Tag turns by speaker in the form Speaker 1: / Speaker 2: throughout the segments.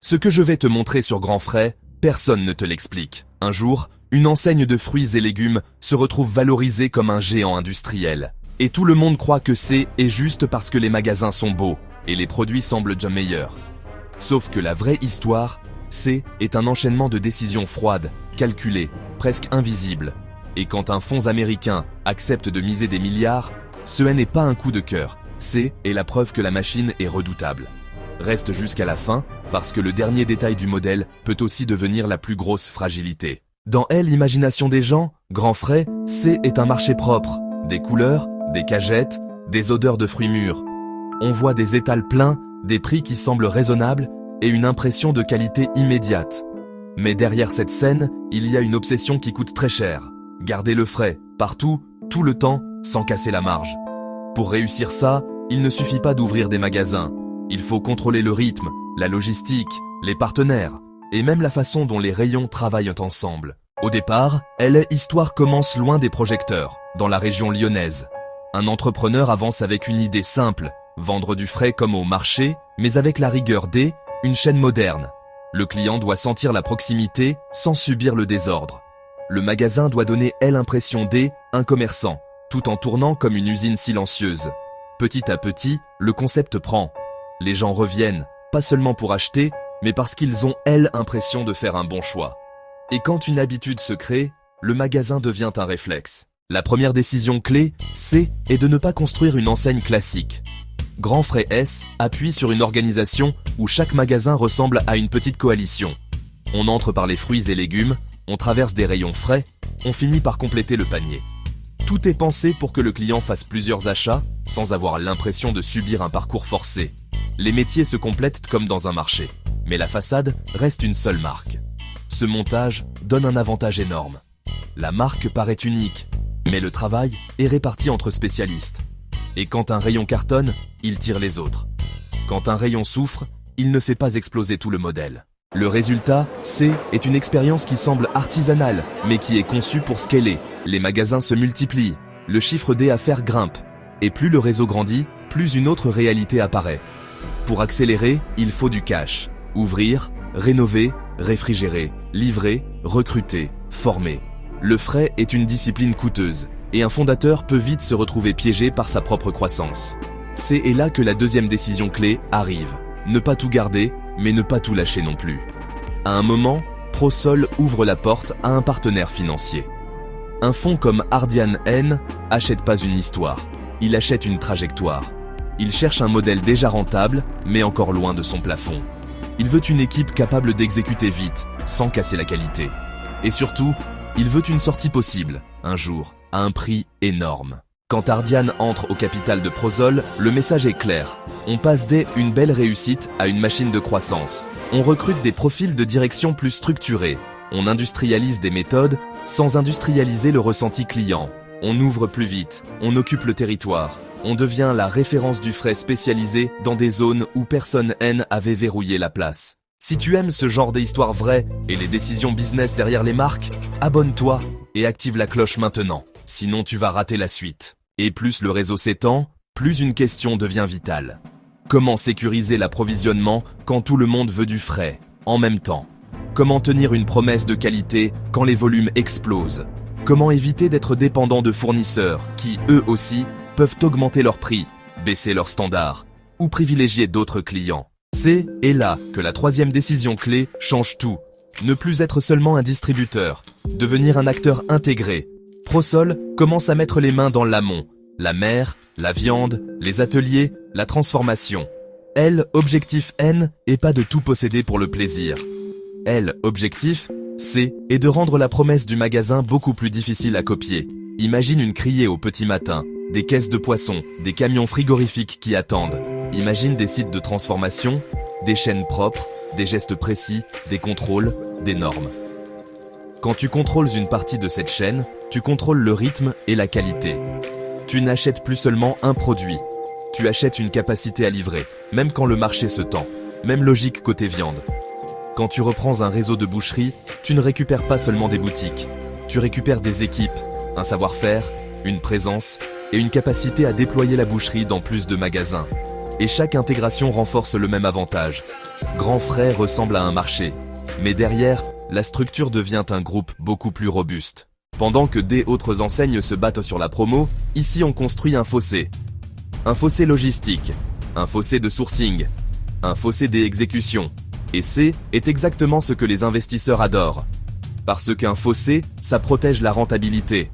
Speaker 1: Ce que je vais te montrer sur Grand Frais, personne ne te l'explique. Un jour, une enseigne de fruits et légumes se retrouve valorisée comme un géant industriel. Et tout le monde croit que c'est juste parce que les magasins sont beaux et les produits semblent déjà meilleurs. Sauf que la vraie histoire, est un enchaînement de décisions froides, calculées, presque invisibles. Et quand un fonds américain accepte de miser des milliards, ce n'est pas un coup de cœur, est la preuve que la machine est redoutable. Reste jusqu'à la fin, parce que le dernier détail du modèle peut aussi devenir la plus grosse fragilité. Dans l'imagination des gens, Grand Frais, est un marché propre. Des couleurs, des cagettes, des odeurs de fruits mûrs. On voit des étals pleins, des prix qui semblent raisonnables et une impression de qualité immédiate. Mais derrière cette scène, il y a une obsession qui coûte très cher. Garder le frais, partout, tout le temps, sans casser la marge. Pour réussir ça, il ne suffit pas d'ouvrir des magasins. Il faut contrôler le rythme, la logistique, les partenaires, et même la façon dont les rayons travaillent ensemble. Au départ, l'histoire commence loin des projecteurs, dans la région lyonnaise. Un entrepreneur avance avec une idée simple, vendre du frais comme au marché, mais avec la rigueur une chaîne moderne. Le client doit sentir la proximité sans subir le désordre. Le magasin doit donner l'impression un commerçant, tout en tournant comme une usine silencieuse. Petit à petit, le concept prend. Les gens reviennent, pas seulement pour acheter, mais parce qu'ils ont l'impression de faire un bon choix. Et quand une habitude se crée, le magasin devient un réflexe. La première décision clé, est de ne pas construire une enseigne classique. Grand Frais appuie sur une organisation où chaque magasin ressemble à une petite coalition. On entre par les fruits et légumes, on traverse des rayons frais, on finit par compléter le panier. Tout est pensé pour que le client fasse plusieurs achats, sans avoir l'impression de subir un parcours forcé. Les métiers se complètent comme dans un marché, mais la façade reste une seule marque. Ce montage donne un avantage énorme. La marque paraît unique, mais le travail est réparti entre spécialistes. Et quand un rayon cartonne, il tire les autres. Quand un rayon souffre, il ne fait pas exploser tout le modèle. Le résultat, est une expérience qui semble artisanale, mais qui est conçue pour scaler. Les magasins se multiplient, le chiffre d'affaires grimpe, et plus le réseau grandit, plus une autre réalité apparaît. Pour accélérer, il faut du cash. Ouvrir, rénover, réfrigérer, livrer, recruter, former. Le frais est une discipline coûteuse, et un fondateur peut vite se retrouver piégé par sa propre croissance. C'est là que la deuxième décision clé arrive. Ne pas tout garder, mais ne pas tout lâcher non plus. À un moment, Prosol ouvre la porte à un partenaire financier. Un fonds comme Ardian achète pas une histoire, il achète une trajectoire. Il cherche un modèle déjà rentable, mais encore loin de son plafond. Il veut une équipe capable d'exécuter vite, sans casser la qualité. Et surtout, il veut une sortie possible, un jour, à un prix énorme. Quand Ardian entre au capital de Prosol, le message est clair. On passe une belle réussite à une machine de croissance. On recrute des profils de direction plus structurés. On industrialise des méthodes sans industrialiser le ressenti client. On ouvre plus vite, on occupe le territoire. On devient la référence du frais spécialisé dans des zones où personne avait verrouillé la place. Si tu aimes ce genre d'histoire vraie et les décisions business derrière les marques, abonne-toi et active la cloche maintenant. Sinon tu vas rater la suite. Et plus le réseau s'étend, plus une question devient vitale. Comment sécuriser l'approvisionnement quand tout le monde veut du frais, en même temps? Comment tenir une promesse de qualité quand les volumes explosent? Comment éviter d'être dépendant de fournisseurs qui, eux aussi, peuvent augmenter leurs prix, baisser leurs standards ou privilégier d'autres clients? C'est là que la troisième décision clé change tout. Ne plus être seulement un distributeur, devenir un acteur intégré. Prosol commence à mettre les mains dans l'amont, la mer, la viande, les ateliers, la transformation. Objectif est pas de tout posséder pour le plaisir. Objectif, est de rendre la promesse du magasin beaucoup plus difficile à copier. Imagine une criée au petit matin, des caisses de poissons, des camions frigorifiques qui attendent. Imagine des sites de transformation, des chaînes propres, des gestes précis, des contrôles, des normes. Quand tu contrôles une partie de cette chaîne, tu contrôles le rythme et la qualité. Tu n'achètes plus seulement un produit, tu achètes une capacité à livrer, même quand le marché se tend. Même logique côté viande. Quand tu reprends un réseau de boucherie, tu ne récupères pas seulement des boutiques, tu récupères des équipes, un savoir-faire, une présence et une capacité à déployer la boucherie dans plus de magasins. et chaque intégration renforce le même avantage. Grand Frais ressemble à un marché, mais derrière, la structure devient un groupe beaucoup plus robuste. Pendant que des autres enseignes se battent sur la promo, ici on construit un fossé. Un fossé logistique, un fossé de sourcing, un fossé des exécutions. Et c'est exactement ce que les investisseurs adorent. Parce qu'un fossé, ça protège la rentabilité,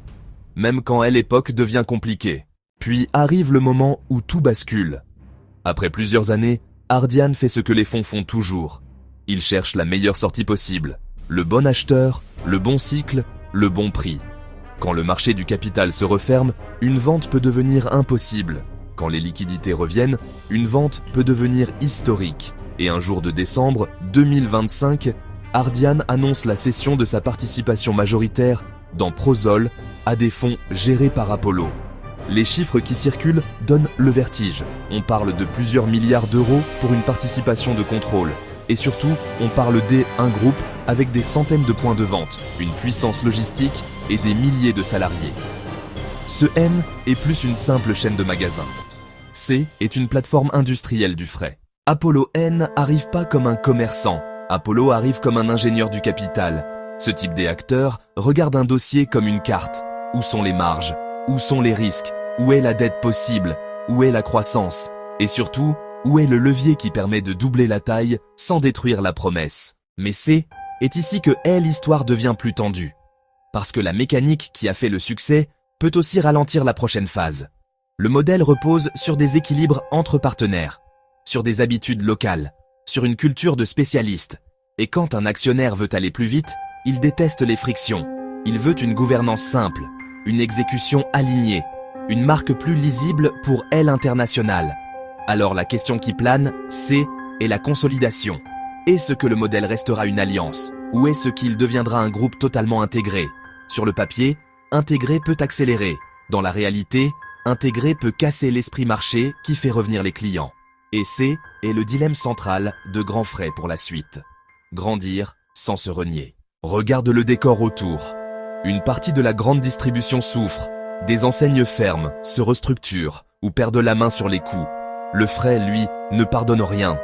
Speaker 1: même quand l'époque devient compliquée. Puis arrive le moment où tout bascule. Après plusieurs années, Ardian fait ce que les fonds font toujours. Il cherche la meilleure sortie possible, le bon acheteur, le bon cycle, le bon prix. Quand le marché du capital se referme, une vente peut devenir impossible. Quand les liquidités reviennent, une vente peut devenir historique. Et un jour de décembre 2025, Ardian annonce la cession de sa participation majoritaire dans Prozol à des fonds gérés par Apollo. Les chiffres qui circulent donnent le vertige. On parle de plusieurs milliards d'euros pour une participation de contrôle. Et surtout, on parle d'un groupe avec des centaines de points de vente, une puissance logistique et des milliers de salariés. Ce N est plus une simple chaîne de magasins. C est une plateforme industrielle du frais. Apollo N arrive pas comme un commerçant, Apollo arrive comme un ingénieur du capital. Ce type d'acteur regarde un dossier comme une carte. Où sont les marges? Où sont les risques? Où est la dette possible? Où est la croissance? Et surtout, où est le levier qui permet de doubler la taille sans détruire la promesse? Mais c'est ici que l'histoire devient plus tendue. Parce que la mécanique qui a fait le succès peut aussi ralentir la prochaine phase. Le modèle repose sur des équilibres entre partenaires, sur des habitudes locales, sur une culture de spécialistes. Et quand un actionnaire veut aller plus vite, il déteste les frictions. Il veut une gouvernance simple, une exécution alignée, une marque plus lisible pour l'international. Alors la question qui plane, c'est la consolidation. Est-ce que le modèle restera une alliance? Ou est-ce qu'il deviendra un groupe totalement intégré? Sur le papier, intégrer peut accélérer. Dans la réalité, intégrer peut casser l'esprit marché qui fait revenir les clients. Et c'est le dilemme central de Grand Frais pour la suite. Grandir sans se renier. Regarde le décor autour. Une partie de la grande distribution souffre. Des enseignes ferment, se restructurent ou perdent la main sur les coûts. Le frais, lui, ne pardonne rien.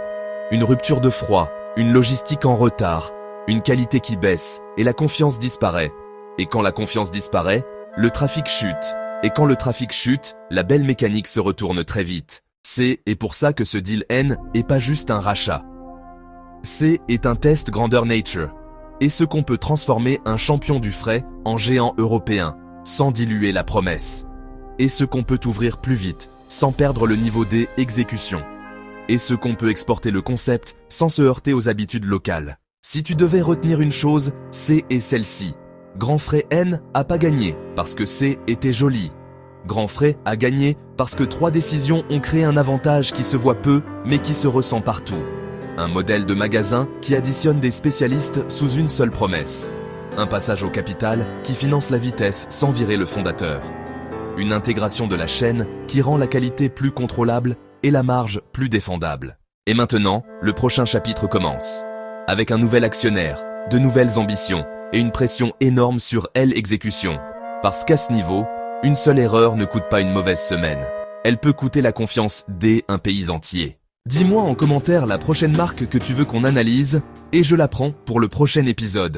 Speaker 1: Une rupture de froid, une logistique en retard, une qualité qui baisse et la confiance disparaît. Et quand la confiance disparaît, le trafic chute. Et quand le trafic chute, la belle mécanique se retourne très vite. C'est pour ça que ce deal N est pas juste un rachat. C est un test grandeur nature. Est-ce qu'on peut transformer un champion du frais en géant européen, sans diluer la promesse? Est-ce qu'on peut ouvrir plus vite, sans perdre le niveau des exécutions? Est-ce qu'on peut exporter le concept sans se heurter aux habitudes locales? Si tu devais retenir une chose, C est celle-ci. Grand Frais N a pas gagné parce que C était joli. Grand Frais a gagné parce que 3 décisions ont créé un avantage qui se voit peu mais qui se ressent partout. Un modèle de magasin qui additionne des spécialistes sous une seule promesse. Un passage au capital qui finance la vitesse sans virer le fondateur. Une intégration de la chaîne qui rend la qualité plus contrôlable et la marge plus défendable. Et maintenant, le prochain chapitre commence. Avec un nouvel actionnaire, de nouvelles ambitions et une pression énorme sur l'exécution. Parce qu'à ce niveau, une seule erreur ne coûte pas une mauvaise semaine. Elle peut coûter la confiance d'un pays entier. Dis-moi en commentaire la prochaine marque que tu veux qu'on analyse et je la prends pour le prochain épisode.